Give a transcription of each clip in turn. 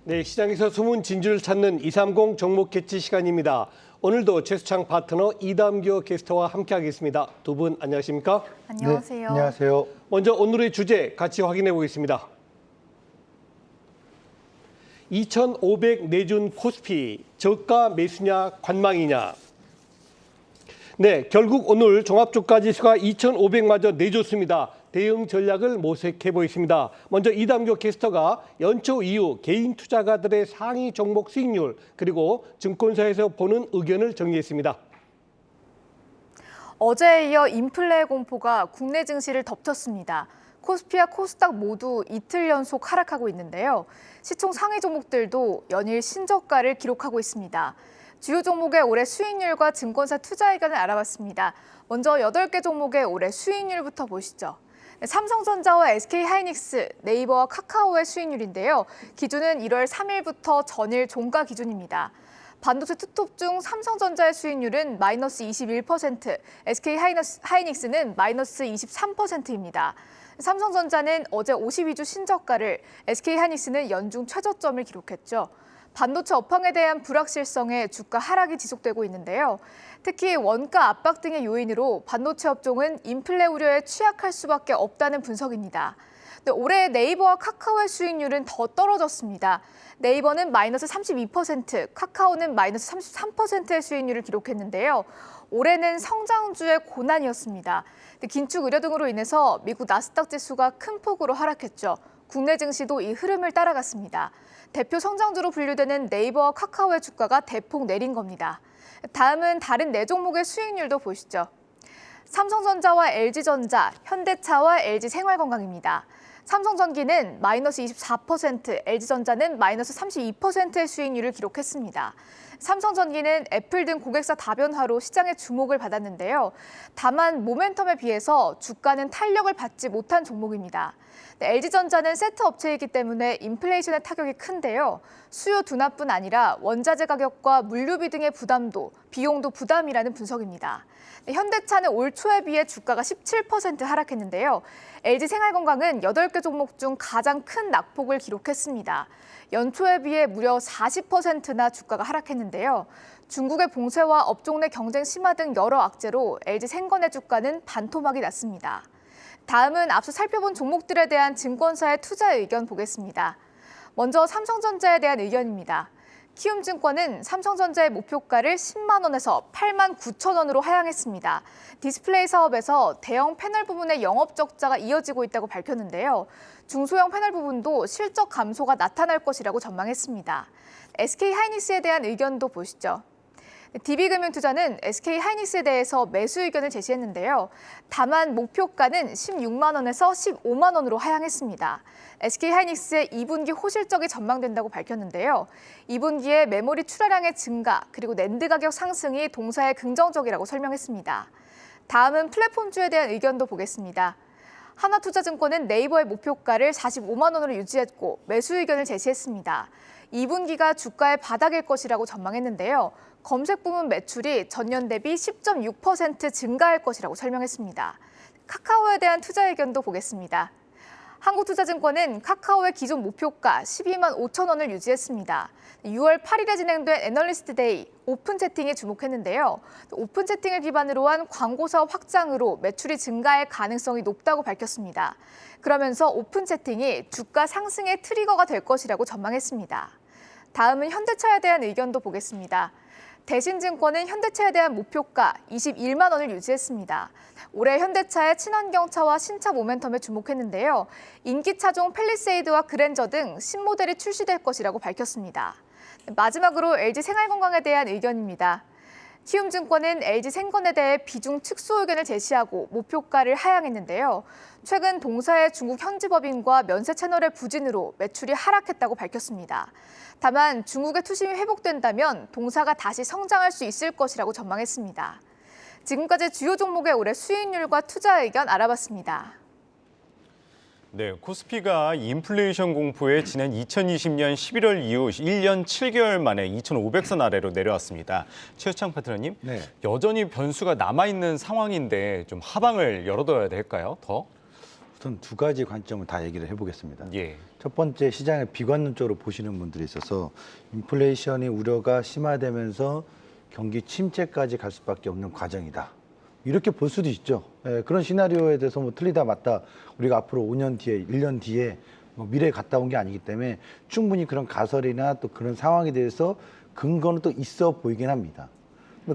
네, 시장에서 숨은 진주를 찾는 230 종목 캐치 시간입니다. 오늘도 최수창 파트너 이담교 게스트와 함께하겠습니다. 두 분 안녕하십니까? 안녕하세요. 네, 안녕하세요. 먼저 오늘의 주제 같이 확인해 보겠습니다. 2,500 내준 코스피, 저가 매수냐 관망이냐. 네, 결국 오늘 종합주가지수가 2,500마저 내줬습니다. 대응 전략을 모색해 보겠습니다. 먼저 이담교 캐스터가 연초 이후 개인 투자가들의 상위 종목 수익률 그리고 증권사에서 보는 의견을 정리했습니다. 어제에 이어 인플레 공포가 국내 증시를 덮쳤습니다. 코스피와 코스닥 모두 이틀 연속 하락하고 있는데요. 시총 상위 종목들도 연일 신저가를 기록하고 있습니다. 주요 종목의 올해 수익률과 증권사 투자 의견을 알아봤습니다. 먼저 8개 종목의 올해 수익률부터 보시죠. 삼성전자와 SK하이닉스, 네이버와 카카오의 수익률인데요. 기준은 1월 3일부터 전일 종가 기준입니다. 반도체 투톱 중 삼성전자의 수익률은 마이너스 21%, SK하이닉스는 마이너스 23%입니다. 삼성전자는 어제 52주 신저가를, SK하이닉스는 연중 최저점을 기록했죠. 반도체 업황에 대한 불확실성에 주가 하락이 지속되고 있는데요. 특히 원가 압박 등의 요인으로 반도체 업종은 인플레 우려에 취약할 수밖에 없다는 분석입니다. 올해 네이버와 카카오의 수익률은 더 떨어졌습니다. 네이버는 마이너스 32%, 카카오는 마이너스 33%의 수익률을 기록했는데요. 올해는 성장주의 고난이었습니다. 긴축 우려 등으로 인해서 미국 나스닥 지수가 큰 폭으로 하락했죠. 국내 증시도 이 흐름을 따라갔습니다. 대표 성장주로 분류되는 네이버와 카카오의 주가가 대폭 내린 겁니다. 다음은 다른 4종목의 수익률도 보시죠. 삼성전자와 LG전자, 현대차와 LG생활건강입니다. 삼성전기는 마이너스 24%, LG전자는 마이너스 32%의 수익률을 기록했습니다. 삼성전기는 애플 등 고객사 다변화로 시장의 주목을 받았는데요. 다만 모멘텀에 비해서 주가는 탄력을 받지 못한 종목입니다. LG전자는 세트 업체이기 때문에 인플레이션의 타격이 큰데요. 수요 둔화뿐 아니라 원자재 가격과 물류비 등의 부담도, 비용도 부담이라는 분석입니다. 현대차는 올 초에 비해 주가가 17% 하락했는데요. LG생활건강은 8개 종목 중 가장 큰 낙폭을 기록했습니다. 연초에 비해 무려 40%나 주가가 하락했는데요. 중국의 봉쇄와 업종 내 경쟁 심화 등 여러 악재로 LG생건의 주가는 반토막이 났습니다. 다음은 앞서 살펴본 종목들에 대한 증권사의 투자 의견 보겠습니다. 먼저 삼성전자에 대한 의견입니다. 키움증권은 삼성전자의 목표가를 10만 원에서 8만 9천 원으로 하향했습니다. 디스플레이 사업에서 대형 패널 부분의 영업 적자가 이어지고 있다고 밝혔는데요. 중소형 패널 부분도 실적 감소가 나타날 것이라고 전망했습니다. SK하이닉스에 대한 의견도 보시죠. DB금융투자는 SK하이닉스에 대해서 매수 의견을 제시했는데요. 다만 목표가는 16만 원에서 15만 원으로 하향했습니다. SK하이닉스의 2분기 호실적이 전망된다고 밝혔는데요. 2분기에 메모리 출하량의 증가 그리고 낸드 가격 상승이 동사에 긍정적이라고 설명했습니다. 다음은 플랫폼주에 대한 의견도 보겠습니다. 하나투자증권은 네이버의 목표가를 45만 원으로 유지했고 매수 의견을 제시했습니다. 2분기가 주가의 바닥일 것이라고 전망했는데요. 검색 부문 매출이 전년 대비 10.6% 증가할 것이라고 설명했습니다. 카카오에 대한 투자 의견도 보겠습니다. 한국투자증권은 카카오의 기존 목표가 12만 5천 원을 유지했습니다. 6월 8일에 진행된 애널리스트 데이 오픈 채팅에 주목했는데요. 오픈 채팅을 기반으로 한 광고 사업 확장으로 매출이 증가할 가능성이 높다고 밝혔습니다. 그러면서 오픈 채팅이 주가 상승의 트리거가 될 것이라고 전망했습니다. 다음은 현대차에 대한 의견도 보겠습니다. 대신증권은 현대차에 대한 목표가 21만 원을 유지했습니다. 올해 현대차의 친환경차와 신차 모멘텀에 주목했는데요. 인기차종 팰리세이드와 그랜저 등 신모델이 출시될 것이라고 밝혔습니다. 마지막으로 LG생활건강에 대한 의견입니다. 키움증권은 LG생건에 대해 비중 축소 의견을 제시하고 목표가를 하향했는데요. 최근 동사의 중국 현지법인과 면세 채널의 부진으로 매출이 하락했다고 밝혔습니다. 다만 중국의 투심이 회복된다면 동사가 다시 성장할 수 있을 것이라고 전망했습니다. 지금까지 주요 종목의 올해 수익률과 투자 의견 알아봤습니다. 네, 코스피가 인플레이션 공포에 지난 2020년 11월 이후 1년 7개월 만에 2,500선 아래로 내려왔습니다. 최수창 파트너님, 네. 여전히 변수가 남아있는 상황인데 좀 하방을 열어둬야 될까요? 더? 우선 두 가지 관점을 다 얘기를 해보겠습니다. 예. 첫 번째, 시장을 비관론적으로 보시는 분들이 있어서 인플레이션의 우려가 심화되면서 경기 침체까지 갈 수밖에 없는 과정이다. 이렇게 볼 수도 있죠. 예, 그런 시나리오에 대해서 뭐 틀리다 맞다, 우리가 앞으로 5년 뒤에, 1년 뒤에 뭐 미래에 갔다 온 게 아니기 때문에 충분히 그런 가설이나 또 그런 상황에 대해서 근거는 또 있어 보이긴 합니다.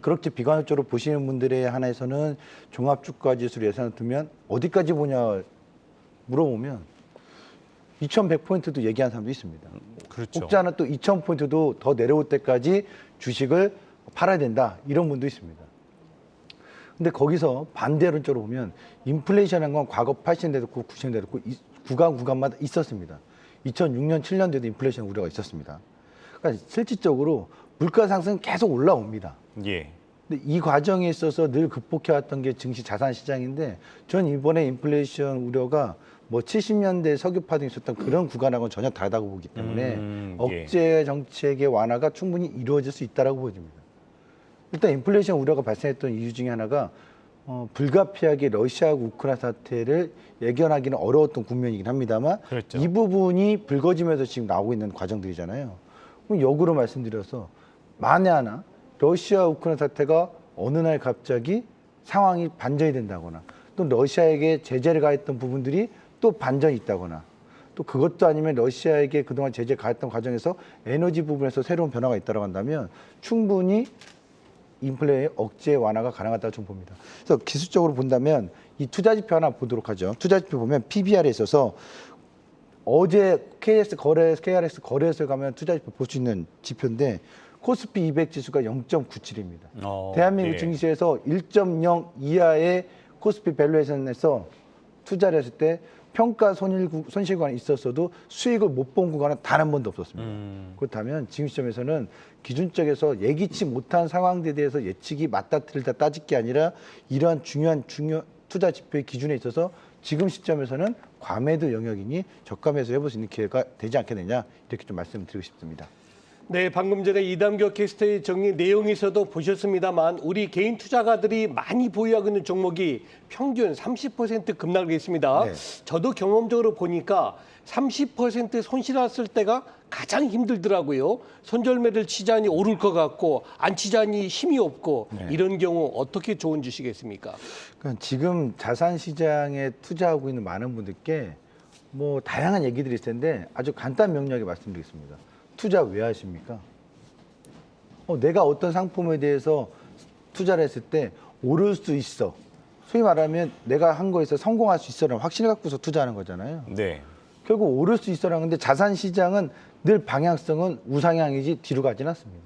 그렇게 비관적으로 보시는 분들의 하나에서는 종합주가지수를 예산을 두면 어디까지 보냐 물어보면 2100포인트도 얘기하는 사람도 있습니다. 그렇죠. 혹자 하나 또 2000포인트도 더 내려올 때까지 주식을 팔아야 된다, 이런 분도 있습니다. 근데 거기서 반대론적으로 보면 인플레이션한 건 과거 80년대도 있고 90년대도 있고 구간마다 있었습니다. 2006년, 7년대도 인플레이션 우려가 있었습니다. 그러니까 실질적으로 물가 상승은 계속 올라옵니다. 예. 근데 이 과정에 있어서 늘 극복해왔던 게 증시 자산 시장인데, 전 이번에 인플레이션 우려가 뭐 70년대 석유 파동이 있었던 그런 구간하고는 전혀 다르다고 보기 때문에 예. 억제 정책의 완화가 충분히 이루어질 수 있다고 보여집니다. 일단 인플레이션 우려가 발생했던 이유 중에 하나가 불가피하게 러시아하고 우크라이나 사태를 예견하기는 어려웠던 국면이긴 합니다만, 그렇죠. 이 부분이 불거지면서 지금 나오고 있는 과정들이잖아요. 그럼 역으로 말씀드려서 만에 하나 러시아 우크라이나 사태가 어느 날 갑자기 상황이 반전이 된다거나, 또 러시아에게 제재를 가했던 부분들이 또 반전이 있다거나, 또 그것도 아니면 러시아에게 그동안 제재 가했던 과정에서 에너지 부분에서 새로운 변화가 있다고 한다면 충분히 인플레의 억제 완화가 가능하다고 좀 봅니다. 그래서 기술적으로 본다면 이 투자지표 하나 보도록 하죠. 투자지표 보면 PBR에 있어서 어제 KRX 거래소에 가면 투자지표 볼 수 있는 지표인데, 코스피 200 지수가 0.97입니다. 대한민국 예. 증시에서 1.0 이하의 코스피 밸류에이션에서 투자를 했을 때 평가 손실관이 있었어도 수익을 못 본 구간은 단 한 번도 없었습니다. 그렇다면 지금 시점에서는 기준적에서 예기치 못한 상황들에 대해서 예측이 맞다 틀리다 따질 게 아니라 이러한 중요한 투자 지표의 기준에 있어서 지금 시점에서는 과매도 영역이니 저가매수 해볼 수 있는 기회가 되지 않겠느냐, 이렇게 좀 말씀드리고 싶습니다. 네, 방금 전에 이담교 캐스터의 정리 내용에서도 보셨습니다만, 우리 개인 투자가들이 많이 보유하고 있는 종목이 평균 30% 급락을 했습니다. 네. 저도 경험적으로 보니까 30% 손실했을 때가 가장 힘들더라고요. 손절매를 치자니 오를 것 같고 안 치자니 힘이 없고, 네. 이런 경우 어떻게 조언 주시겠습니까? 그러니까 지금 자산 시장에 투자하고 있는 많은 분들께 뭐 다양한 얘기들이 있을 텐데 아주 간단 명료하게 말씀드리겠습니다. 투자 왜 하십니까? 내가 어떤 상품에 대해서 투자를 했을 때 오를 수 있어, 소위 말하면 내가 한 거에서 성공할 수 있어라는 확신을 갖고서 투자하는 거잖아요. 네. 결국 오를 수 있어라는 건데, 자산 시장은 늘 방향성은 우상향이지 뒤로 가진 않습니다.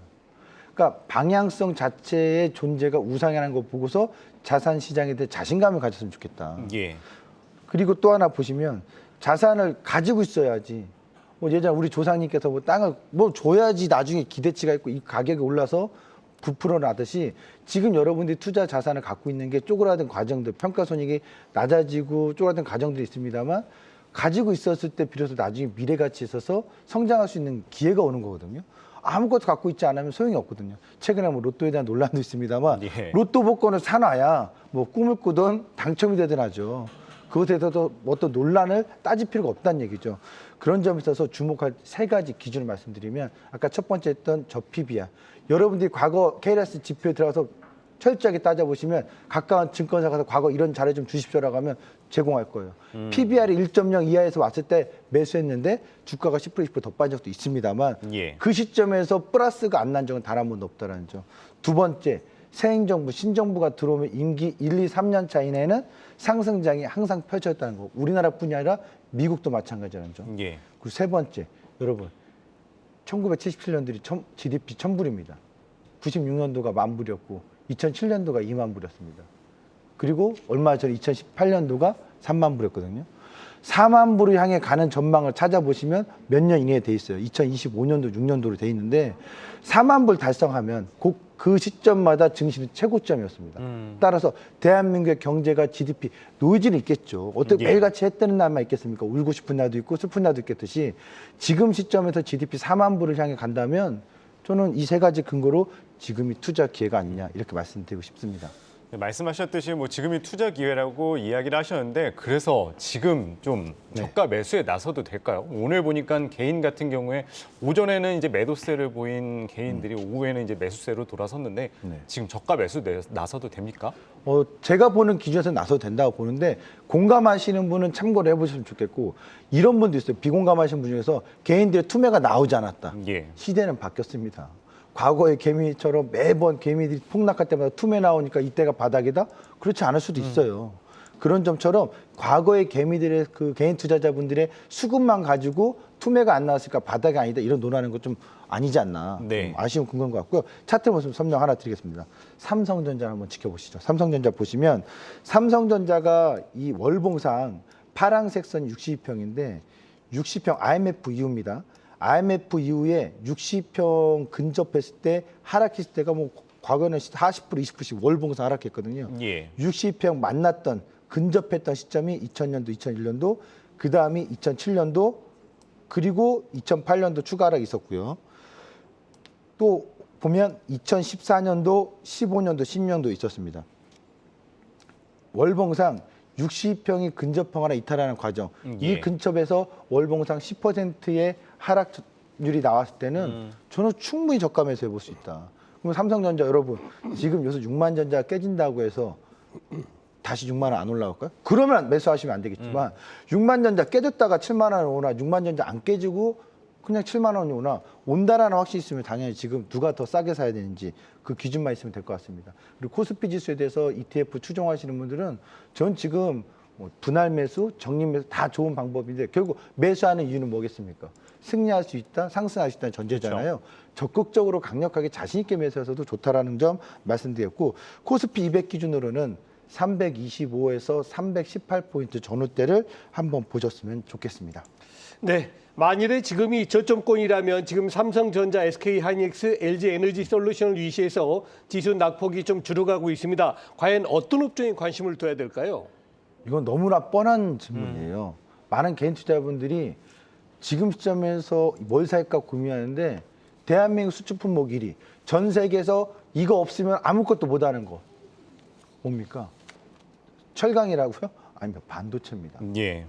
그러니까 방향성 자체의 존재가 우상향하는 거 보고서 자산 시장에 대해 자신감을 가졌으면 좋겠다. 예. 그리고 또 하나 보시면 자산을 가지고 있어야지. 뭐 예전에 우리 조상님께서 뭐 땅을 뭐 줘야지 나중에 기대치가 있고 이 가격이 올라서 부풀어 나듯이, 지금 여러분들이 투자 자산을 갖고 있는 게 쪼그라든 과정들, 평가 손익이 낮아지고 쪼그라든 과정들이 있습니다만, 가지고 있었을 때 비로소 나중에 미래 가치에 있어서 성장할 수 있는 기회가 오는 거거든요. 아무것도 갖고 있지 않으면 소용이 없거든요. 최근에 뭐 로또에 대한 논란도 있습니다만, 예. 로또 복권을 사놔야 뭐 꿈을 꾸든 당첨이 되든 하죠. 그것에 대해서도 어떤 논란을 따질 필요가 없다는 얘기죠. 그런 점에 있어서 주목할 세 가지 기준을 말씀드리면, 아까 첫 번째 했던 저 PBR. 여러분들이 과거 KRX 지표에 들어가서 철저하게 따져보시면 가까운 증권사 가서 과거 이런 자료 좀 주십시오라고 하면 제공할 거예요. PBR이 1.0 이하에서 왔을 때 매수했는데 주가가 10% 20% 더 빠진 적도 있습니다만, 예. 그 시점에서 플러스가 안 난 적은 단 한 번도 없다는 점. 두 번째, 새 행정부, 신정부가 들어오면 임기 1, 2, 3년 차 이내에는 상승장이 항상 펼쳐졌다는 거. 우리나라뿐이 아니라 미국도 마찬가지라는 점. 예. 그리고 세 번째, 여러분 1977년들이 GDP 1000불입니다. 96년도가 10,000불이었고 2007년도가 20,000불이었습니다. 그리고 얼마 전에 2018년도가 30,000불이었거든요. 40,000불을 향해 가는 전망을 찾아보시면 몇 년 이내에 돼 있어요. 2025년도, 6년도로 돼 있는데 40,000불 달성하면 그 시점마다 증시는 최고점이었습니다. 따라서 대한민국의 경제가 GDP 노이즈는 있겠죠. 어떻게 예. 매일같이 해 뜨는 날만 있겠습니까? 울고 싶은 날도 있고 슬픈 날도 있겠듯이, 지금 시점에서 GDP 40,000불을 향해 간다면 저는 이 세 가지 근거로 지금이 투자 기회가 아니냐, 이렇게 말씀드리고 싶습니다. 네, 말씀하셨듯이 뭐 지금이 투자 기회라고 이야기를 하셨는데 그래서 지금 좀 저가 매수에 나서도 될까요? 오늘 보니까 개인 같은 경우에 오전에는 이제 매도세를 보인 개인들이 오후에는 이제 매수세로 돌아섰는데 네. 지금 저가 매수 나서도 됩니까? 제가 보는 기준에서 나서도 된다고 보는데 공감하시는 분은 참고를 해보시면 좋겠고 이런 분도 있어요. 비공감하시는 분 중에서 개인들의 투매가 나오지 않았다. 예. 시대는 바뀌었습니다. 과거의 개미처럼 매번 개미들이 폭락할 때마다 투매 나오니까 이때가 바닥이다? 그렇지 않을 수도 있어요. 그런 점처럼 과거의 개미들의 그 개인 투자자분들의 수급만 가지고 투매가 안 나왔으니까 바닥이 아니다 이런 논하는 건 좀 아니지 않나. 네. 좀 아쉬운 근거인 것 같고요. 차트 모습 설명 하나 드리겠습니다. 삼성전자 한번 지켜보시죠. 삼성전자 보시면 삼성전자가 이 월봉상 파란색 선 60평인데 60평 IMF 이후입니다. IMF 이후에 60평 근접했을 때 하락했을 때가 뭐 과거에는 40% 20%씩 월봉상 하락했거든요. 예. 60평 만났던 근접했던 시점이 2000년도, 2001년도, 그 다음이 2007년도, 그리고 2008년도 추가 하락이 있었고요. 또 보면 2014년도, 15년도, 16년도 있었습니다. 월봉상 60평이 근접하거나 이탈하는 과정. 예. 이 근접에서 월봉상 10%의 하락률이 나왔을 때는 저는 충분히 저가 매수해 볼 수 있다. 그럼 삼성전자 여러분 지금 요새 6만 전자 깨진다고 해서 다시 6만 원 안 올라갈까요? 그러면 매수하시면 안 되겠지만 6만 전자 깨졌다가 7만 원 오나 6만 전자 안 깨지고 그냥 7만 원이 오나 온다라는 확신이 있으면 당연히 지금 누가 더 싸게 사야 되는지 그 기준만 있으면 될 것 같습니다. 그리고 코스피 지수에 대해서 ETF 추종하시는 분들은 전 지금 뭐 분할 매수, 적립 매수 다 좋은 방법인데 결국 매수하는 이유는 뭐겠습니까? 승리할 수 있다, 상승할 수 있다는 전제잖아요. 적극적으로 강력하게 자신 있게 매수해서도 좋다라는 점 말씀드렸고 코스피 200 기준으로는 325에서 318포인트 전후대를 한번 보셨으면 좋겠습니다. 네, 만일에 지금이 저점권이라면 지금 삼성전자, SK하이닉스, LG에너지솔루션을 위시해서 지수 낙폭이 좀 줄어가고 있습니다. 과연 어떤 업종에 관심을 둬야 될까요? 이건 너무나 뻔한 질문이에요. 많은 개인 투자자분들이 지금 시점에서 뭘 살까 고민하는데 대한민국 수출 품목 1위, 전 세계에서 이거 없으면 아무것도 못하는 거 뭡니까? 철강이라고요? 아닙니다. 반도체입니다. 예.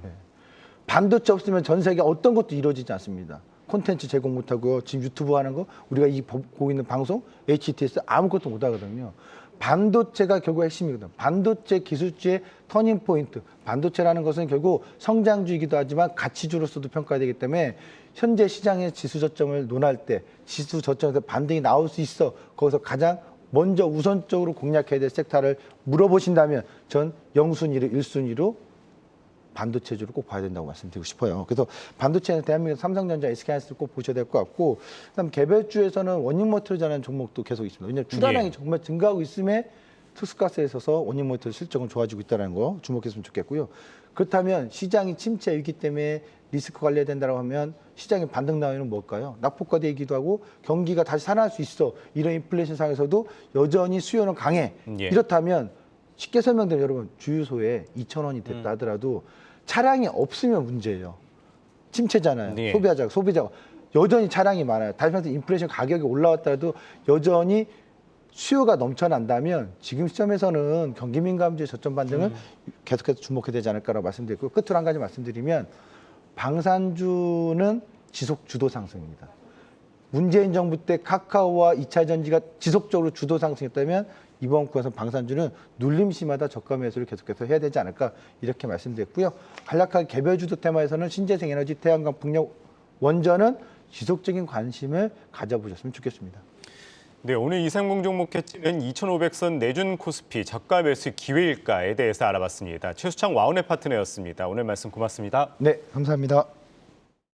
반도체 없으면 전 세계 어떤 것도 이루어지지 않습니다. 콘텐츠 제공 못하고요. 지금 유튜브 하는 거, 우리가 이 보고 있는 방송, HTS 아무것도 못하거든요. 반도체가 결국 핵심이거든요. 반도체 기술주의 터닝 포인트. 반도체라는 것은 결국 성장주이기도 하지만 가치주로서도 평가되기 때문에 현재 시장의 지수 저점을 논할 때 지수 저점에서 반등이 나올 수 있어. 거기서 가장 먼저 우선적으로 공략해야 될 섹터를 물어보신다면 전 0순위로 1순위로 반도체주를 꼭 봐야 된다고 말씀드리고 싶어요. 그래서 반도체는 대한민국 삼성전자, SK하이닉스를 꼭 보셔야 될 것 같고 그다음 개별주에서는 원유모터리라는 종목도 계속 있습니다. 왜냐하면 출하량이 정말 증가하고 있음에 특수가스에 있어서 원유모터리 실적은 좋아지고 있다는 거 주목했으면 좋겠고요. 그렇다면 시장이 침체이기 때문에 리스크 관리해야 된다고 하면 시장의 반등 나오는 뭘까요? 낙폭과대이기도 하고 경기가 다시 살아날 수 있어. 이런 인플레이션 상에서도 여전히 수요는 강해. 예. 이렇다면 쉽게 설명드리면 여러분 주유소에 2,000원이 됐다 하더라도 차량이 없으면 문제예요. 침체잖아요. 네. 소비자가 여전히 차량이 많아요. 다시 말해서 인플레이션 가격이 올라왔더라도 여전히 수요가 넘쳐난다면 지금 시점에서는 경기 민감주의 저점 반등을 계속해서 주목해야 되지 않을까라고 말씀드리고 끝으로 한 가지 말씀드리면 방산주는 지속 주도 상승입니다. 문재인 정부 때 카카오와 2차 전지가 지속적으로 주도 상승했다면 이번 구에서 방산주는 눌림시마다 저가 매수를 계속해서 해야 되지 않을까 이렇게 말씀드렸고요. 간략하게 개별주도 테마에서는 신재생 에너지, 태양광, 풍력, 원전은 지속적인 관심을 가져보셨으면 좋겠습니다. 네, 오늘 이상공 종목 캐치는 2,500선 내준 코스피 저가 매수 기회일까에 대해서 알아봤습니다. 최수창 와운의 파트너였습니다. 오늘 말씀 고맙습니다. 네, 감사합니다.